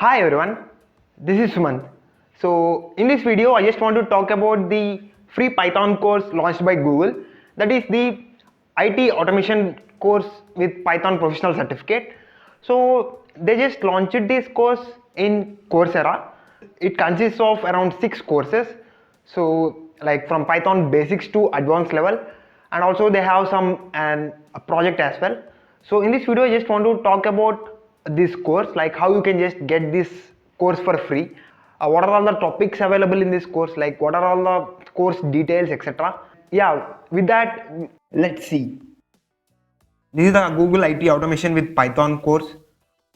Hi everyone, this is Sumanth. So in this video I just want to talk about the free Python course launched by Google, that is the IT automation course with Python professional certificate. So they just launched this course in Coursera. It consists of around 6 courses, so like from Python basics to advanced level, and also they have a project as well. So in this video I just want to talk about this course, like how you can just get this course for free, what are all the topics available in this course, like what are all the course details, etc. Yeah, with that, let's see. This is the Google IT automation with Python course,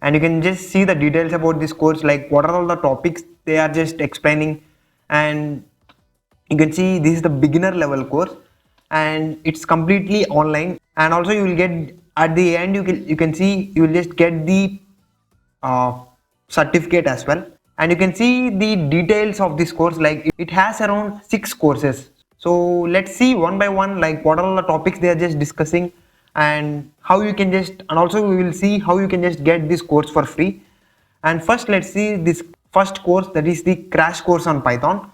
and you can just see the details about this course, like what are all the topics they are just explaining. And you can see this is the beginner level course and it's completely online, and also you will get at the end, you can see you will just get the certificate as well. And you can see the details of this course, like it has around 6 courses. So let's see one by one, like what are all the topics they are just discussing, and how you can just, and also we will see how you can just get this course for free. And first let's see this first course, that is the crash course on Python.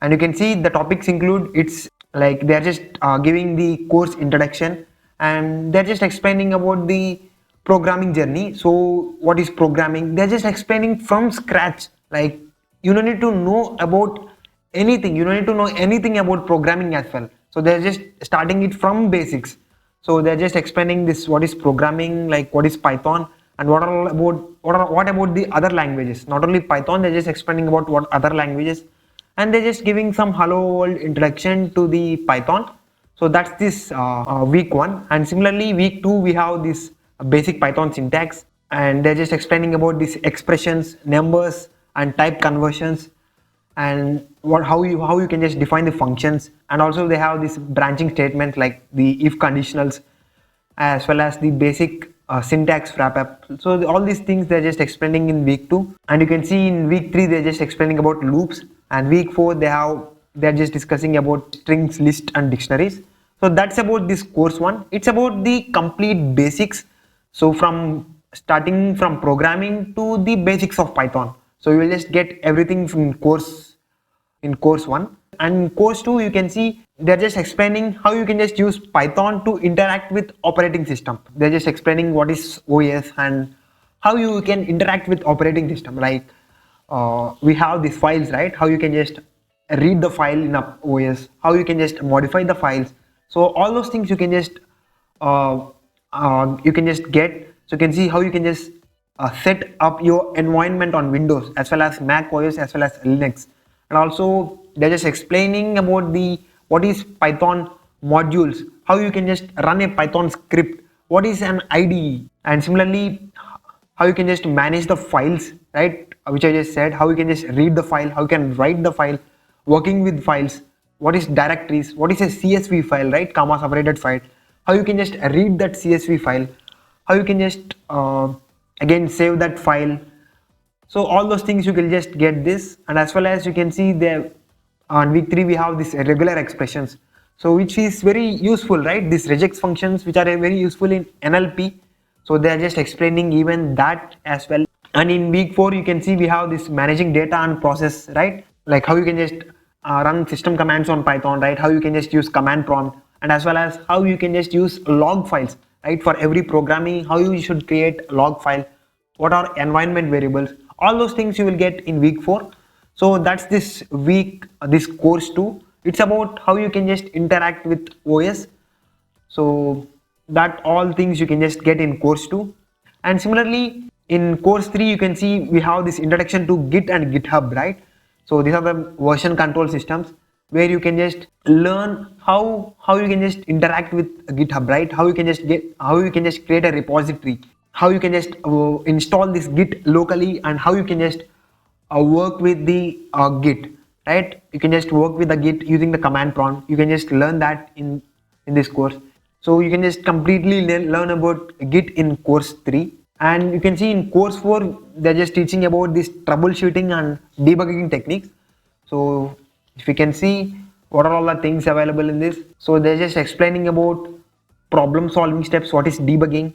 And you can see the topics include, it's like they are just giving the course introduction, and they're just explaining about the programming journey. So what is programming, they're just explaining from scratch, like you don't need to know about anything, you don't need to know anything about programming as well. So they're just starting it from basics. So they're just explaining this, what is programming, like what is Python, and what about the other languages. Not only Python, they're just explaining about what other languages, and they're just giving some hello world introduction to the Python. So that's this week 1. And similarly week 2 we have this basic Python syntax, and they're just explaining about these expressions, numbers and type conversions, and how you can just define the functions. And also they have this branching statements, like the if conditionals, as well as the basic syntax wrap up. So all these things they're just explaining in week 2. And you can see in week 3 they're just explaining about loops, and week 4 they're just discussing about strings, list and dictionaries. So that's about this course 1. It's about the complete basics, so from starting from programming to the basics of Python. So you will just get everything from course 1. And in course 2 you can see they're just explaining how you can just use Python to interact with operating system. They're just explaining what is OS and how you can interact with operating system, like we have these files, right? How you can just read the file in a OS, how you can just modify the files. So all those things you can just get. So you can see how you can just set up your environment on Windows as well as Mac OS as well as Linux. And also they're just explaining about what is Python modules, how you can just run a Python script, what is an IDE, and similarly how you can just manage the files, right, which I just said, how you can just read the file, how you can write the file, working with files, what is directories, what is a CSV file, right, comma separated file, how you can just read that CSV file, how you can just again save that file. So all those things you can just get this. And as well as you can see there on week 3 we have this regular expressions, so which is very useful, right, these regex functions which are very useful in NLP. So they are just explaining even that as well. And in week 4 you can see we have this managing data and process, right, like how you can just run system commands on Python, right, how you can just use command prompt, and as well as how you can just use log files, right, for every programming, how you should create log file, what are environment variables. All those things you will get in week 4. So that's this course 2. It's about how you can just interact with OS. So that all things you can just get in course 2. And similarly in course 3 you can see we have this introduction to Git and GitHub, right. So these are the version control systems where you can just learn how you can just interact with GitHub, right, how you can just create a repository, how you can just install this Git locally, and how you can just work with the Git, right. You can just work with the Git using the command prompt. You can just learn that in this course. So you can just completely learn about Git in course 3. And you can see in course 4 they're just teaching about this troubleshooting and debugging techniques. So if you can see what are all the things available in this, so they're just explaining about problem solving steps, what is debugging,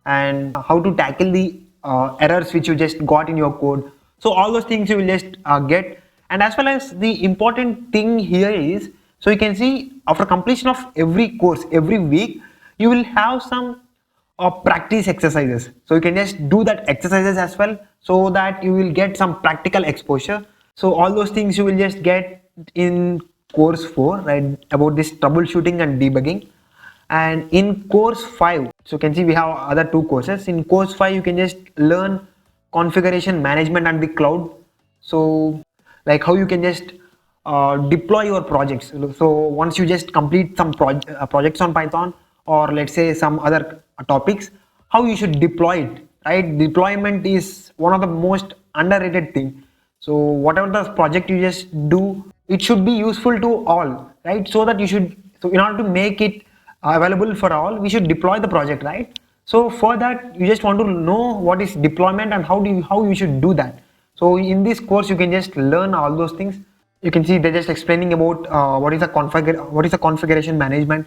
and how to tackle the errors which you just got in your code. So all those things you will just get. And as well as the important thing here is, so you can see after completion of every course, every week, you will have some practice exercises. So you can just do that exercises as well, so that you will get some practical exposure. So all those things you will just get in course 4, right, about this troubleshooting and debugging. And in course 5, so you can see we have other 2 courses. In course 5 you can just learn configuration management and the cloud. So like how you can just deploy your projects. So once you just complete some projects on Python, or let's say some other topics, how you should deploy it, right? Deployment is one of the most underrated thing. So whatever the project you just do, it should be useful to all, right? So that you should, so in order to make it available for all, we should deploy the project, right? So for that, you just want to know what is deployment and how you should do that. So in this course you can just learn all those things. You can see they're just explaining about what is the configuration management,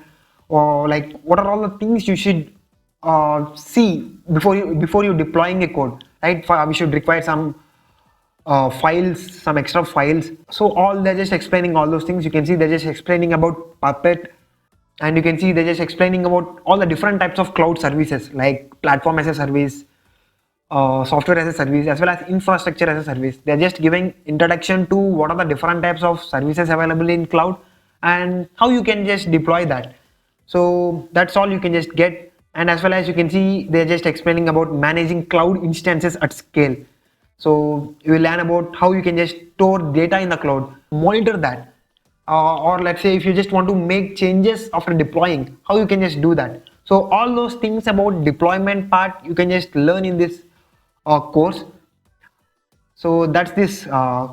or like what are all the things you should see before you deploying a code, right? We should require some files, some extra files. So all they're just explaining all those things. You can see they're just explaining about Puppet, and you can see they're just explaining about all the different types of cloud services, like platform as a service, software as a service, as well as infrastructure as a service. They're just giving introduction to what are the different types of services available in cloud and how you can just deploy that. So that's all you can just get. And as well as you can see they're just explaining about managing cloud instances at scale. So you will learn about how you can just store data in the cloud, monitor that, or let's say if you just want to make changes after deploying, how you can just do that. So all those things about deployment part you can just learn in this course. So that's this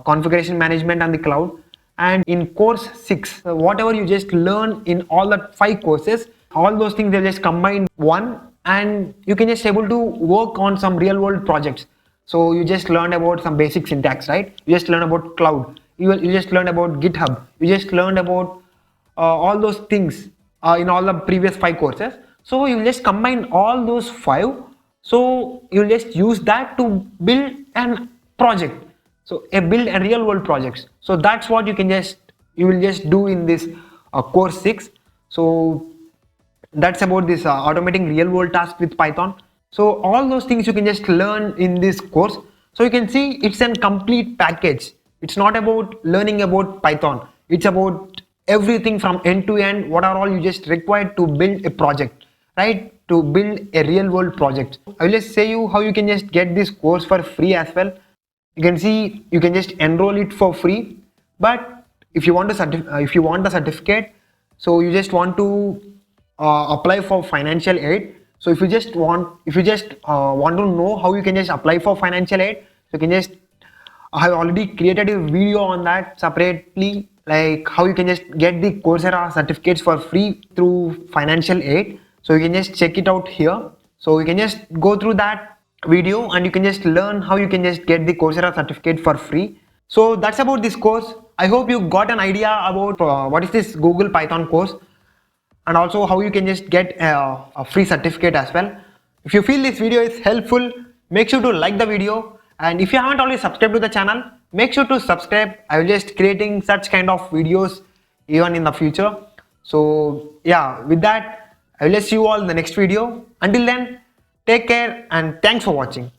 configuration management and the cloud. And in course 6, whatever you just learn in all the 5 courses, all those things they just combine one, and you can just able to work on some real world projects. So you just learned about some basic syntax, right? You just learn about cloud, you just learned about GitHub, you just learned about all those things in all the previous 5 courses. So you just combine all those 5, so you just use that to build an project, so build a real world projects. So that's what you will just do in this course 6. So that's about this automating real world tasks with Python. So all those things you can just learn in this course. So you can see it's a complete package. It's not about learning about Python, it's about everything from end to end. What are all you just required to build a project, right? To build a real world project. I will just say you how you can just get this course for free as well. You can see you can just enroll it for free, but if you want the certificate, so you just want to apply for financial aid. So if you just want to know how you can just apply for financial aid, so you can just, I have already created a video on that separately, like how you can just get the Coursera certificates for free through financial aid. So you can just check it out here. So you can just go through that video and you can just learn how you can just get the Coursera certificate for free. So that's about this course. I hope you got an idea about what is this Google Python course, and also how you can just get a free certificate as well. If you feel this video is helpful, make sure to like the video, and if you haven't already subscribed to the channel, make sure to subscribe. I will just creating such kind of videos even in the future. So yeah, with that I will see you all in the next video. Until then, take care and thanks for watching.